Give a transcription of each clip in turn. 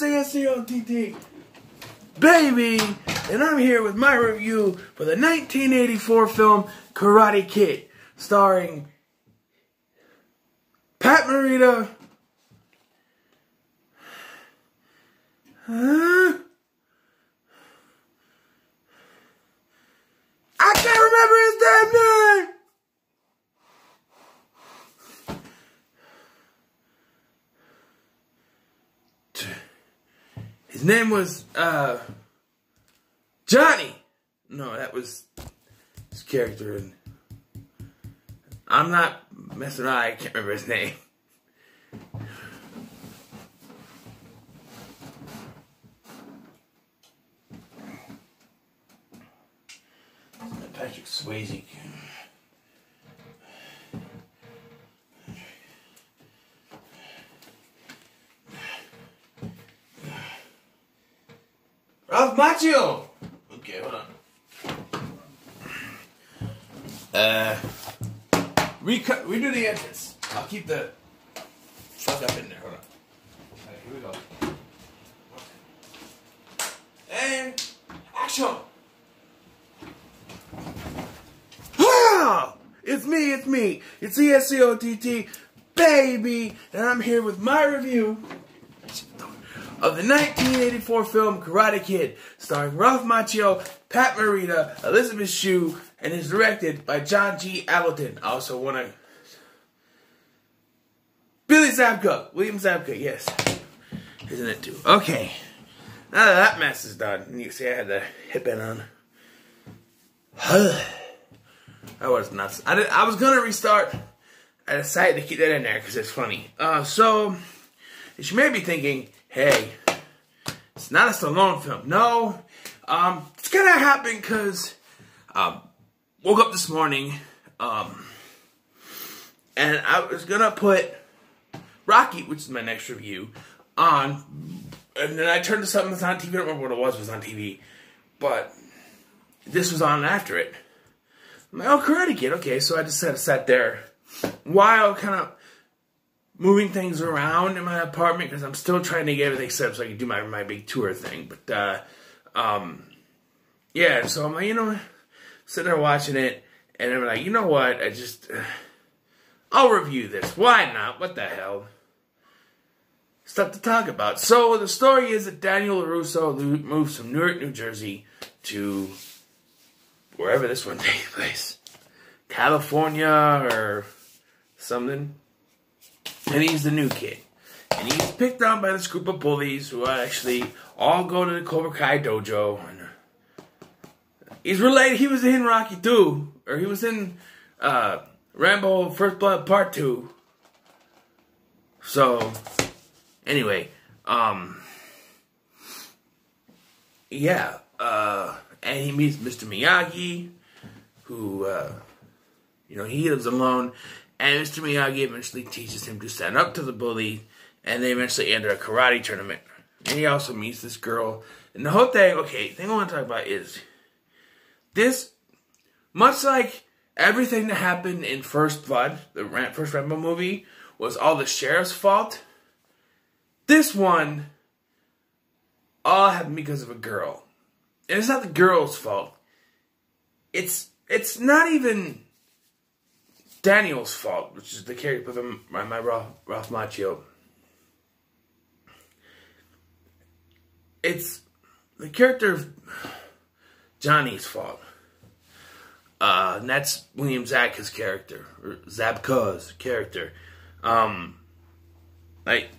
it's ASCOTT, baby, and I'm here with my review for the 1984 film Karate Kid, starring Pat Morita, I can't remember his damn name! His name was, Johnny. No, that was his character. And I'm not messing around. I can't remember his name. Patrick Swayze. Ralph Macchio! Okay, hold on. Redo the entrance. I'll keep the fuck up in there. Hold on. Alright, here we go. And action! It's me. It's ESCOTT, baby, and I'm here with my review of the 1984 film Karate Kid, starring Ralph Macchio, Pat Morita, Elizabeth Shue, and is directed by John G. Avildsen. I also want to... William Zabka, yes. Isn't it too? Okay. Now that mess is done, you can see I had the headband on. That was nuts. I was going to restart. I decided to keep that in there because it's funny. So, you may be thinking, hey, it's not a Stallone film. No, it's going to happen because woke up this morning and I was going to put Rocky, which is my next review, on. And then I turned to something that's on TV. I don't remember what it was on TV. But this was on after it. I'm like, oh, Karate Kid. Okay, so I just sat there while kind of moving things around in my apartment because I'm still trying to get everything set up so I can do my big tour thing. But, yeah, so I'm like, you know, sitting there watching it, and I'm like, you know what? I'll review this. Why not? What the hell? Stuff to talk about. So the story is that Daniel LaRusso moves from Newark, New Jersey to wherever this one takes place, California or something, and he's the new kid. And he's picked on by this group of bullies who actually all go to the Cobra Kai dojo. And he's related. He was in Rocky 2, or he was in Rambo First Blood Part 2. So, anyway, yeah, and he meets Mr. Miyagi, who, you know, he lives alone. And Mr. Miyagi eventually teaches him to stand up to the bully. And they eventually enter a karate tournament. And he also meets this girl. And the whole thing, okay, the thing I want to talk about is this, much like everything that happened in First Blood, the first Rambo movie, was all the sheriff's fault. This one all happened because of a girl. And it's not the girl's fault. It's not even Daniel's fault, which is the character of my Ralph Macchio. It's the character of Johnny's fault. And that's William Zabka's character, or Zabka's character. Like,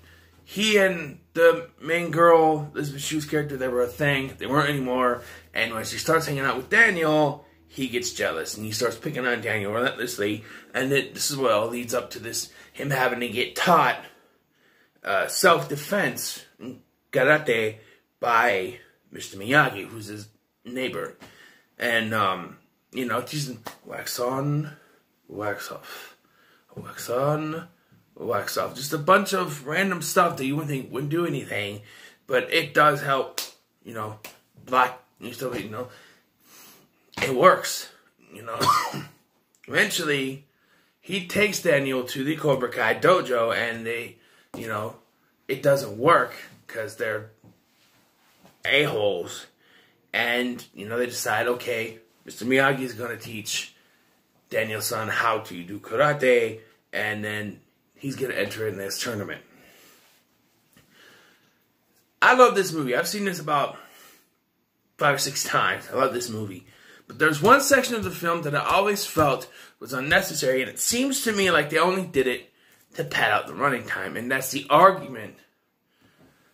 he and the main girl, Elizabeth Shue's character, they were a thing. They weren't anymore. And when she starts hanging out with Daniel, he gets jealous. And he starts picking on Daniel relentlessly. And this is what all leads up to this, him having to get taught self-defense, karate, by Mr. Miyagi, who's his neighbor. And, you know, teaching wax on, wax off, wax on, wax off. Just a bunch of random stuff that you wouldn't think wouldn't do anything, but it does help, you know, block and stuff, you know. It works, you know. Eventually, he takes Daniel to the Cobra Kai dojo, and they, you know, it doesn't work. because they're a-holes. And, they decide, okay, Mr. Miyagi is going to teach Daniel-san how to do karate, and then he's going to enter in this tournament. I love this movie. I've seen this about 5 or 6 times. I love this movie. But there's one section of the film that I always felt was unnecessary, and it seems to me like they only did it to pad out the running time, and that's the argument.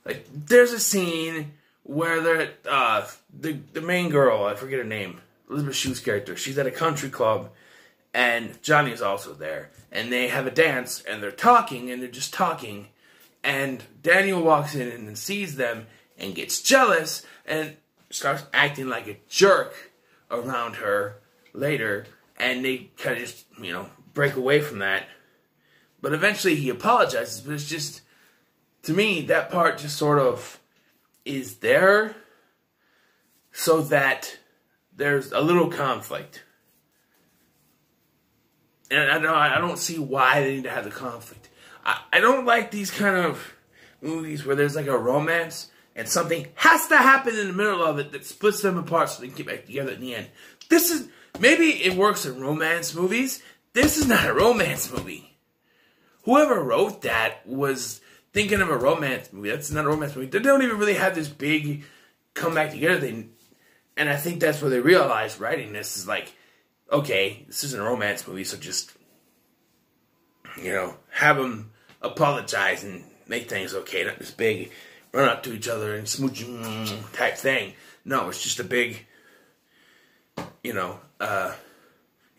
Like, there's a scene where the main girl, I forget her name, Elizabeth Shue's character, she's at a country club, and Johnny is also there, and they have a dance, and they're talking, and they're just talking, and Daniel walks in and sees them, and gets jealous, and starts acting like a jerk around her later, and they kind of just, break away from that. But eventually he apologizes, but it's just, to me, that part just sort of is there so that there's a little conflict. And I don't see why they need to have the conflict. I don't like these kind of movies where there's like a romance and something has to happen in the middle of it that splits them apart so they can get back together in the end. This is, maybe it works in romance movies. This is not a romance movie. Whoever wrote that was thinking of a romance movie. That's not a romance movie. They don't even really have this big come back together thing. And I think that's where they realized writing this is like, okay, this isn't a romance movie, so just, have them apologize and make things okay. Not this big run up to each other and smooch type thing. No, it's just a big,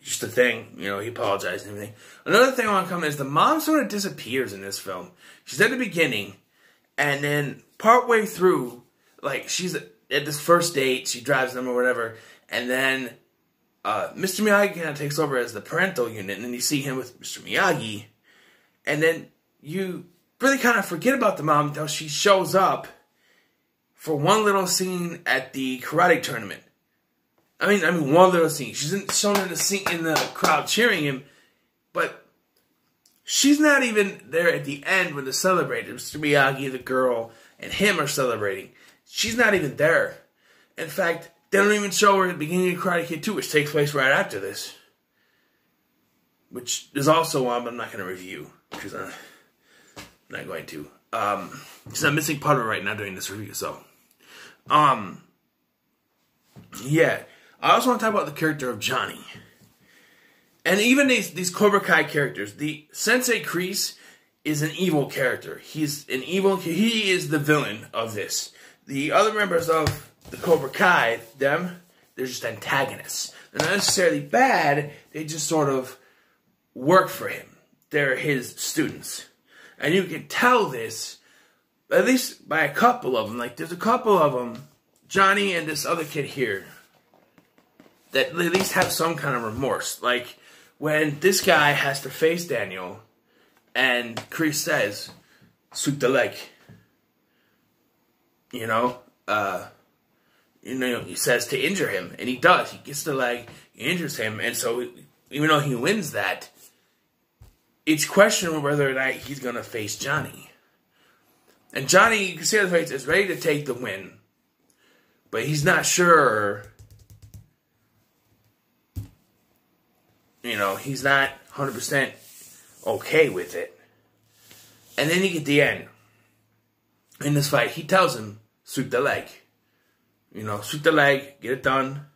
just a thing. He apologized and everything. Another thing I want to come is the mom sort of disappears in this film. She's at the beginning, and then partway through, like, she's at this first date, she drives them or whatever, and then Mr. Miyagi kind of takes over as the parental unit, and then you see him with Mr. Miyagi, and then you really kind of forget about the mom until she shows up for one little scene at the karate tournament. I mean, one little scene. She's shown in the scene in the crowd cheering him, but she's not even there at the end when they're celebrating. Mr. Miyagi, the girl, and him are celebrating. She's not even there. In fact, they don't even show her at the beginning of Karate Kid 2, which takes place right after this. Which is also one, but I'm not going to review. Because I'm not going to. Because I'm missing part of it right now during this review, so. Yeah. I also want to talk about the character of Johnny. And even these Cobra Kai characters. The Sensei Kreese is an evil character. He is the villain of this. The other members of the Cobra Kai, they're just antagonists. They're not necessarily bad, they just sort of work for him. They're his students. And you can tell this, at least by a couple of them. Like, there's a couple of them, Johnny and this other kid here, that at least have some kind of remorse. Like, when this guy has to face Daniel, and Kreese says, "Sweep the leg." He says to injure him, and he does. He gets the leg, he injures him, and so even though he wins that, it's questionable whether or not he's going to face Johnny. And Johnny, you can see on his face, is ready to take the win, but he's not sure. He's not 100% okay with it. And then you get the end. In this fight, he tells him, sweep the leg. Sweep the leg, get it done.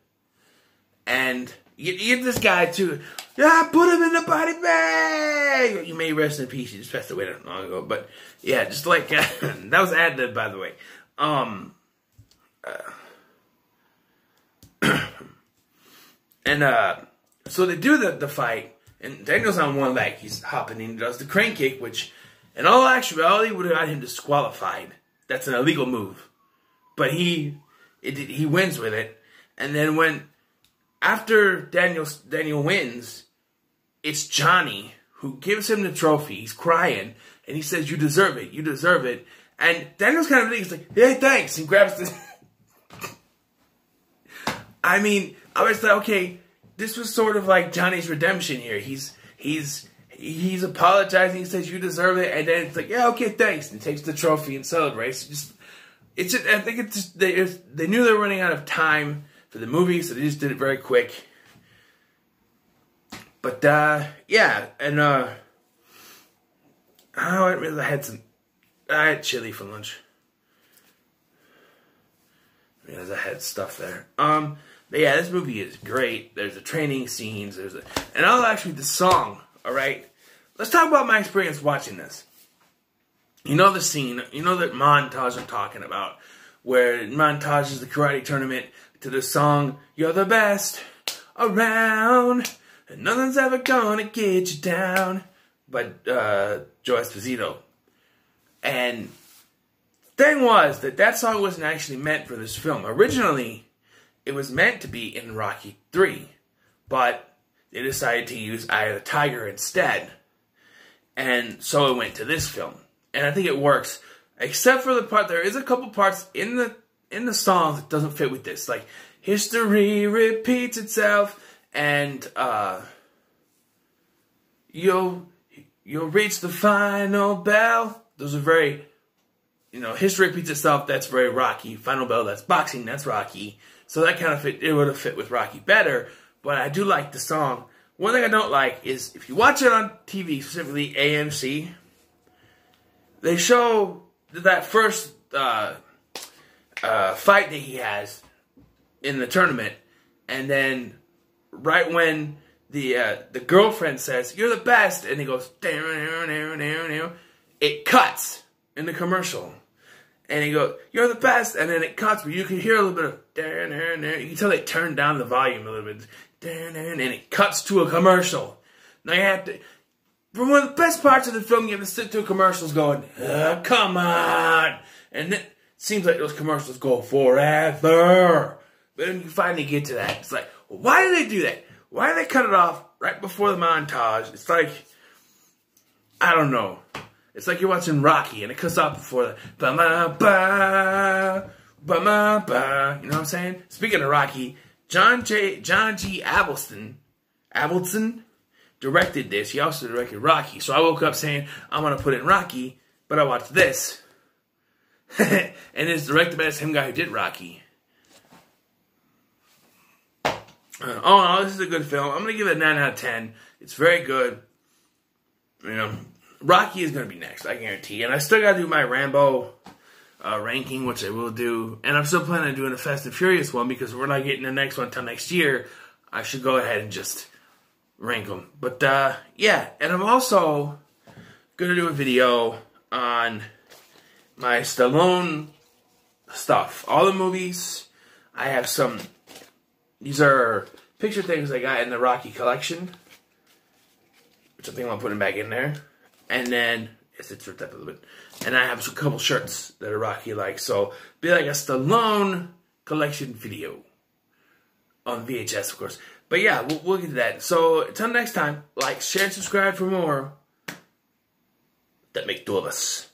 And you get this guy too. Yeah, put him in the body bag. You may rest in peace. He just passed away not long ago. But yeah, just like that was ad-lib, by the way. So they do the fight, and Daniel's on one leg. He's hopping and he does the crane kick, which in all actuality would have got him disqualified. That's an illegal move. But he wins with it. And then after Daniel wins, it's Johnny who gives him the trophy. He's crying, and he says, "You deserve it. You deserve it." And Daniel's kind of he's like, "Hey, thanks," and grabs the. I was like, okay, this was sort of like Johnny's redemption here. He's apologizing. He says, "You deserve it," and then it's like, "Yeah, okay, thanks," and he takes the trophy and celebrates. Just it's just, I think it's just, they knew they were running out of time for the movie, so they just did it very quick. But yeah, and I had chili for lunch. Because I had stuff there. But yeah, this movie is great. There's the training scenes. And I'll actually the song. All right, let's talk about my experience watching this. You know the scene. You know that montage I'm talking about, where it montages the karate tournament to the song "You're the best around, and nothing's ever gonna get you down" by Joe Esposito. And thing was that song wasn't actually meant for this film. Originally, it was meant to be in Rocky 3, but they decided to use Eye of the Tiger instead. And so it went to this film. And I think it works, except for the part, there is a couple parts in the song that doesn't fit with this. Like, history repeats itself, and you'll reach the final bell. Those are very, history repeats itself, that's very Rocky. Final bell, that's boxing, that's Rocky. So that kind of it would have fit with Rocky better. But I do like the song. One thing I don't like is if you watch it on TV, specifically AMC, they show that first fight that he has in the tournament, and then right when the girlfriend says, "You're the best," and he goes, it cuts in the commercial. And he goes, "You're the best," and then it cuts, but you can hear a little bit of, you can tell they turned down the volume a little bit, and it cuts to a commercial. Now you have to, for one of the best parts of the film, you have to sit through commercials going, come on, and it seems like those commercials go forever. But then you finally get to that, it's like, well, why do they do that? Why do they cut it off right before the montage? It's like, I don't know. It's like you're watching Rocky and it cuts off before the ba-ma-ba, ba-ma-ba. You know what I'm saying? Speaking of Rocky, John G. Avildsen directed this. He also directed Rocky. So I woke up saying, I'm going to put in Rocky, but I watched this. And it's directed by the same guy who did Rocky. Oh, this is a good film. I'm going to give it a 9 out of 10. It's very good. Rocky is going to be next, I guarantee. And I still got to do my Rambo ranking, which I will do. And I'm still planning on doing a Fast and Furious one because we're not getting the next one until next year. I should go ahead and just rank them. But, yeah. And I'm also going to do a video on my Stallone stuff. All the movies. I have some. These are picture things I got in the Rocky collection, which I think I'm putting back in there. And then, yes, it's ripped up a little bit. And I have a couple shirts that are Rocky like. So, be like a Stallone collection video. On VHS, of course. But yeah, we'll get to that. So, until next time, like, share, and subscribe for more. That make two of us.